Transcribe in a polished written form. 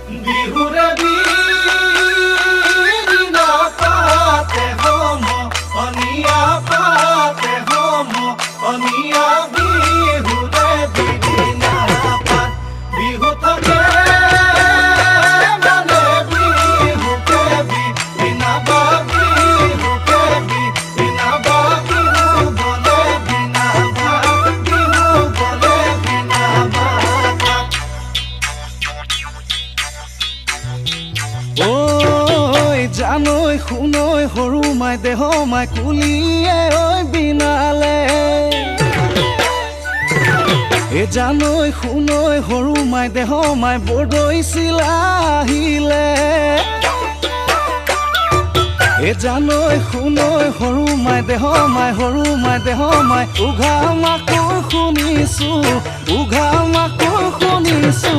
বিহুৰে বিনা পাতে হম অনিয়া পাতে হম অনিয়া বিহুৰে বিনা পাত বিহু থাকে মানে বিহুকে বিনা বা বিহুকে বিনা বা বিহু বলে বিনা বা বিহু বলে বিনা বা ঐ জানৈ শুনৈ সৰু মাই দেহ মাই কুলিয়ে ঐ বিনালে জানৈ শুনৈ সৰু মাই দেহ মাই বৰদৈ চিলা আহিলে জানৈ শুনৈ সৰু মাই দেহ মাই সৰু মাই দেহ মাই উঘা মাকৰ শুনিছো উঘা মাকৰ শুনিছো